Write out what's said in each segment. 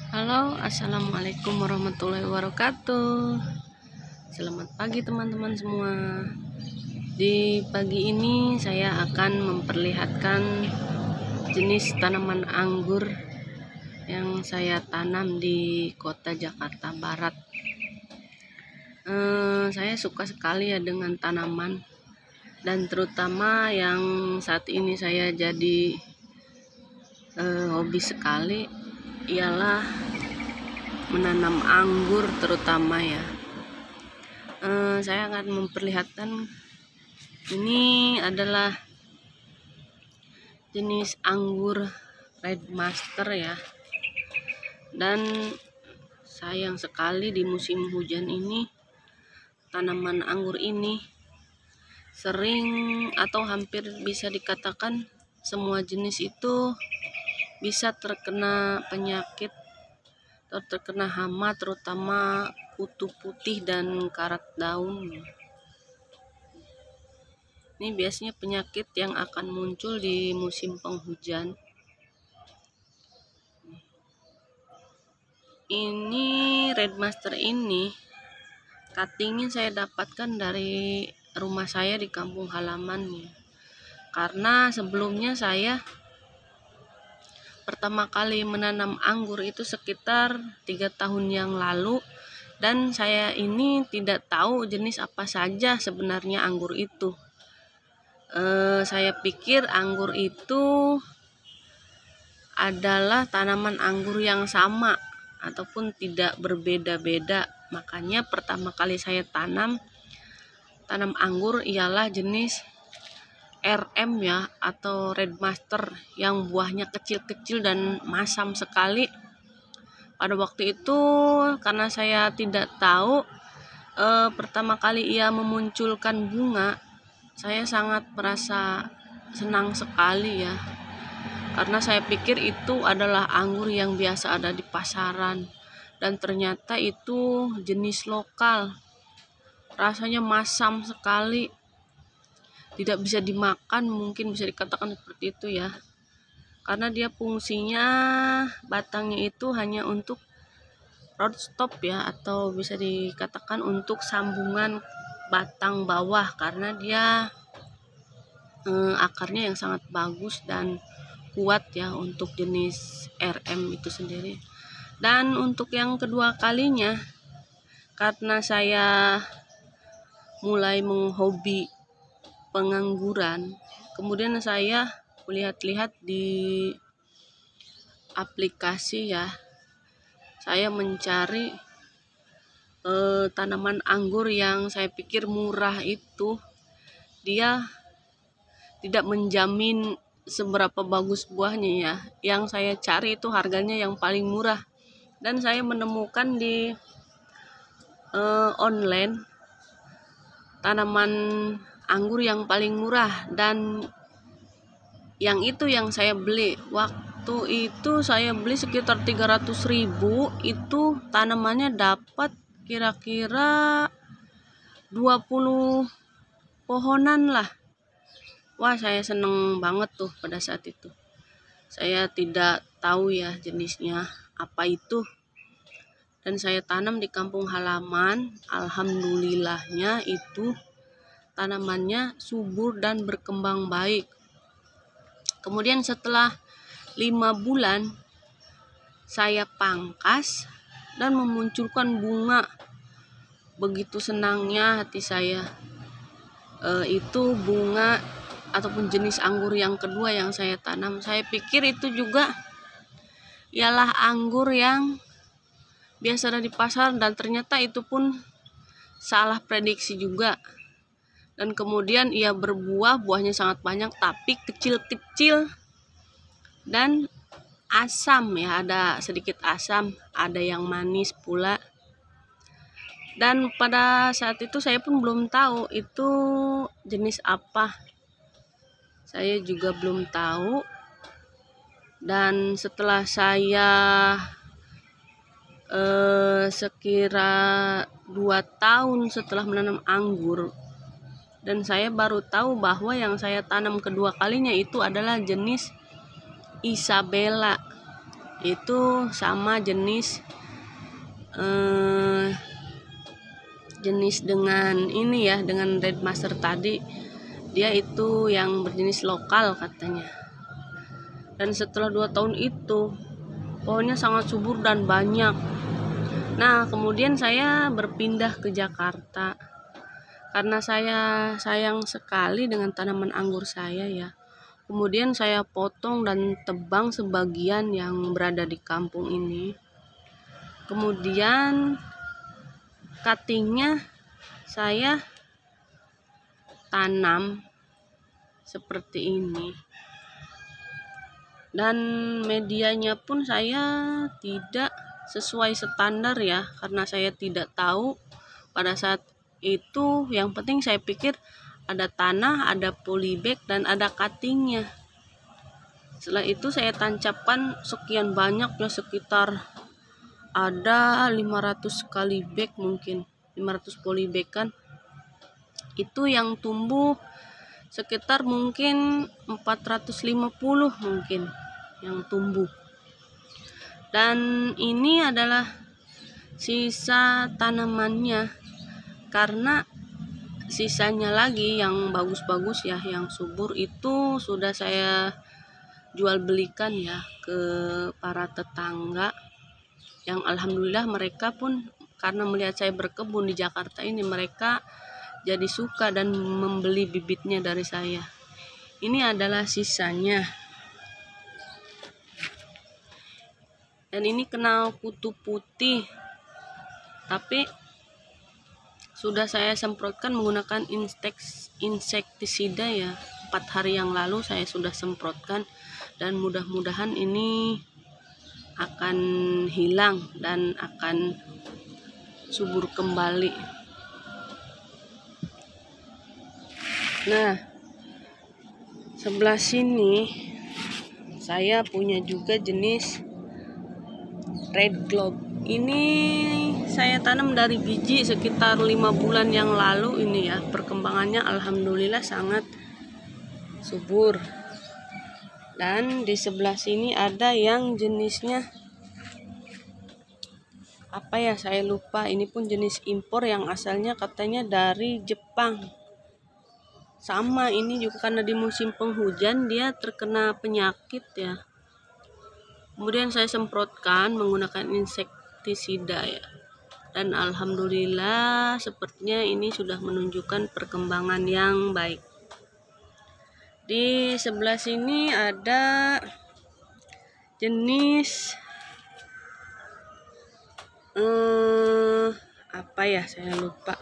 Halo, assalamualaikum warahmatullahi wabarakatuh. Selamat pagi teman-teman semua. Di pagi ini saya akan memperlihatkan jenis tanaman anggur yang saya tanam di kota Jakarta Barat. Saya suka sekali ya dengan tanaman, dan terutama yang saat ini saya jadi hobi sekali ialah menanam anggur terutama ya. Saya akan memperlihatkan ini adalah jenis anggur Red Master ya, dan sayang sekali di musim hujan ini tanaman anggur ini sering atau hampir bisa dikatakan semua jenis itu bisa terkena penyakit atau terkena hama, terutama kutu putih dan karat daun. Ini biasanya penyakit yang akan muncul di musim penghujan. Ini Red Master ini cuttingnya saya dapatkan dari rumah saya di kampung halaman, karena sebelumnya saya pertama kali menanam anggur itu sekitar 3 tahun yang lalu, dan saya ini tidak tahu jenis apa saja sebenarnya anggur itu. Saya pikir anggur itu adalah tanaman anggur yang sama ataupun tidak berbeda-beda. Makanya pertama kali saya tanam anggur ialah jenis RM ya, atau Red Master, yang buahnya kecil-kecil dan masam sekali. Pada waktu itu karena saya tidak tahu, pertama kali ia memunculkan bunga, saya sangat merasa senang sekali ya, karena saya pikir itu adalah anggur yang biasa ada di pasaran, dan ternyata itu jenis lokal. Rasanya masam sekali, tidak bisa dimakan, mungkin bisa dikatakan seperti itu ya, karena dia fungsinya batangnya itu hanya untuk rootstock ya, atau bisa dikatakan untuk sambungan batang bawah, karena dia akarnya yang sangat bagus dan kuat ya untuk jenis RM itu sendiri. Dan untuk yang kedua kalinya, karena saya mulai menghobi pengangguran, kemudian saya melihat-lihat di aplikasi ya, saya mencari tanaman anggur yang saya pikir murah itu. Dia tidak menjamin seberapa bagus buahnya ya. Yang saya cari itu harganya yang paling murah, dan saya menemukan di online tanaman anggur yang paling murah, dan yang itu yang saya beli. Waktu itu saya beli sekitar 300.000, itu tanamannya dapat kira-kira 20 pohonan lah. Wah, saya seneng banget tuh pada saat itu. Saya tidak tahu ya jenisnya apa itu, dan saya tanam di kampung halaman. Alhamdulillahnya itu tanamannya subur dan berkembang baik. Kemudian setelah 5 bulan saya pangkas dan memunculkan bunga. Begitu senangnya hati saya. Itu bunga ataupun jenis anggur yang kedua yang saya tanam. Saya pikir itu juga ialah anggur yang biasa ada di pasar, dan ternyata itu pun salah prediksi juga. Dan kemudian ia berbuah, buahnya sangat banyak tapi kecil-kecil dan asam ya, ada sedikit asam, ada yang manis pula. Dan pada saat itu saya pun belum tahu itu jenis apa, saya juga belum tahu. Dan setelah saya sekira 2 tahun setelah menanam anggur, dan saya baru tahu bahwa yang saya tanam kedua kalinya itu adalah jenis Isabella. itu sama jenis dengan ini ya, dengan Red Master tadi. Dia itu yang berjenis lokal katanya. Dan setelah 2 tahun itu pohonnya sangat subur dan banyak. Nah, kemudian saya berpindah ke Jakarta karena saya sayang sekali dengan tanaman anggur saya ya. Kemudian saya potong dan tebang sebagian yang berada di kampung ini. Kemudian cuttingnya saya tanam seperti ini. Dan medianya pun saya tidak sesuai standar ya, karena saya tidak tahu pada saat itu. Yang penting saya pikir ada tanah, ada polybag, dan ada cuttingnya. Setelah itu saya tancapkan sekian banyak ya, sekitar ada 500 kali bag, mungkin 500 polybag kan. Itu yang tumbuh sekitar mungkin 450 mungkin yang tumbuh. Dan ini adalah sisa tanamannya, karena sisanya lagi yang bagus-bagus ya, yang subur itu sudah saya jual belikan ya ke para tetangga, yang alhamdulillah mereka pun karena melihat saya berkebun di Jakarta ini, mereka jadi suka dan membeli bibitnya dari saya. Ini adalah sisanya. Dan ini kena kutu putih, tapi sudah saya semprotkan menggunakan insektisida ya. 4 hari yang lalu saya sudah semprotkan, dan mudah-mudahan ini akan hilang dan akan subur kembali. Nah, sebelah sini saya punya juga jenis Red Globe. Ini saya tanam dari biji sekitar 5 bulan yang lalu ini ya. Perkembangannya alhamdulillah sangat subur. Dan di sebelah sini ada yang jenisnya apa ya, saya lupa. Ini pun jenis impor yang asalnya katanya dari Jepang. Sama, ini juga karena di musim penghujan dia terkena penyakit ya. Kemudian saya semprotkan menggunakan insektisida ya. Dan alhamdulillah sepertinya ini sudah menunjukkan perkembangan yang baik. Di sebelah sini ada jenis apa ya, saya lupa.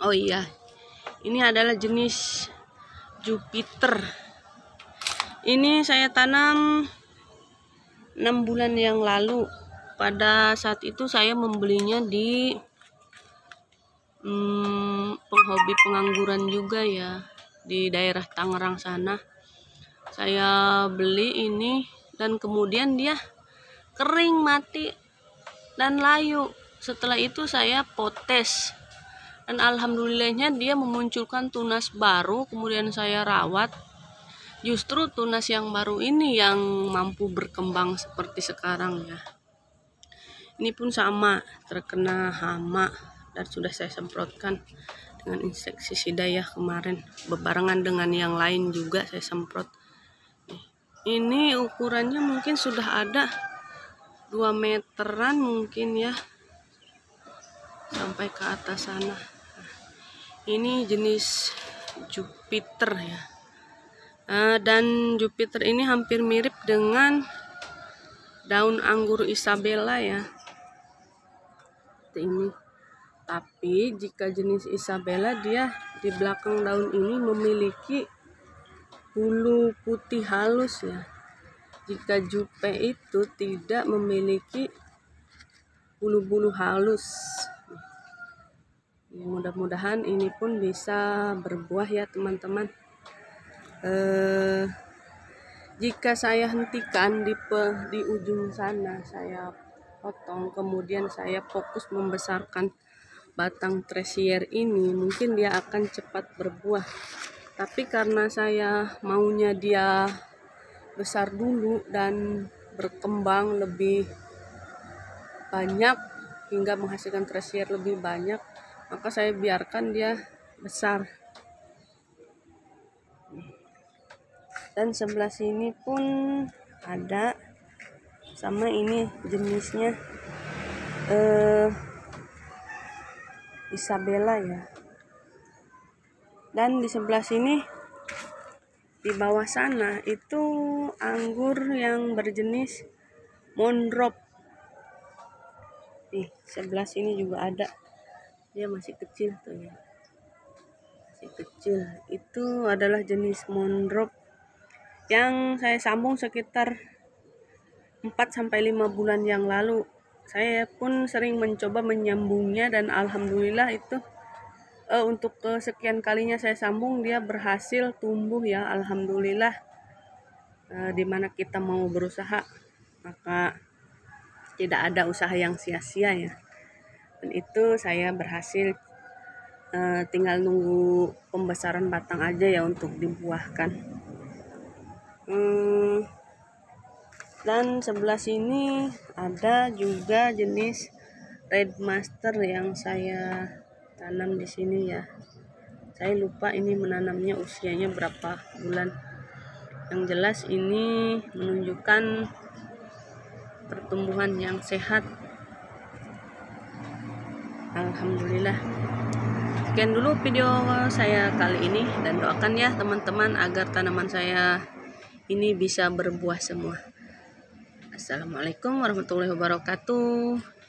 Oh iya, ini adalah jenis Jupiter. Ini saya tanam 6 bulan yang lalu. Pada saat itu saya membelinya di penghobi pengangguran juga ya, di daerah Tangerang sana. Saya beli ini dan kemudian dia kering, mati dan layu. Setelah itu saya potes, dan alhamdulillahnya dia memunculkan tunas baru. Kemudian saya rawat. Justru tunas yang baru ini yang mampu berkembang seperti sekarang ya. Ini pun sama, terkena hama dan sudah saya semprotkan dengan insektisida ya kemarin, bebarengan dengan yang lain juga saya semprot. Ini ukurannya mungkin sudah ada 2 meteran mungkin ya, sampai ke atas sana. Ini jenis Jupiter ya. Dan Jupiter ini hampir mirip dengan daun anggur Isabella ya, seperti ini. Tapi jika jenis Isabella, dia di belakang daun ini memiliki bulu putih halus ya. Jika Jupe itu tidak memiliki bulu-bulu halus. Mudah-mudahan ini pun bisa berbuah ya teman-teman. Jika saya hentikan di ujung sana, saya potong, kemudian saya fokus membesarkan batang tresier ini, mungkin dia akan cepat berbuah. Tapi karena saya maunya dia besar dulu dan berkembang lebih banyak hingga menghasilkan tersier lebih banyak, maka saya biarkan dia besar. Dan sebelah sini pun ada, sama ini jenisnya Isabella ya. Dan di sebelah sini di bawah sana itu anggur yang berjenis Mondrop. Nih, sebelah sini juga ada. Dia masih kecil tuh ya. Masih kecil. Itu adalah jenis Mondrop yang saya sambung sekitar 4-5 bulan yang lalu. Saya pun sering mencoba menyambungnya dan alhamdulillah itu untuk kesekian kalinya saya sambung dia berhasil tumbuh ya, alhamdulillah. Dimana kita mau berusaha maka tidak ada usaha yang sia-sia ya. Dan itu saya berhasil, tinggal nunggu pembesaran batang aja ya untuk dibuahkan. Dan sebelah sini ada juga jenis Red Master yang saya tanam di sini ya. Saya lupa ini menanamnya usianya berapa bulan. Yang jelas ini menunjukkan pertumbuhan yang sehat. Alhamdulillah. Sekian dulu video saya kali ini, dan doakan ya teman-teman agar tanaman saya ini bisa berbuah semua. Assalamualaikum warahmatullahi wabarakatuh.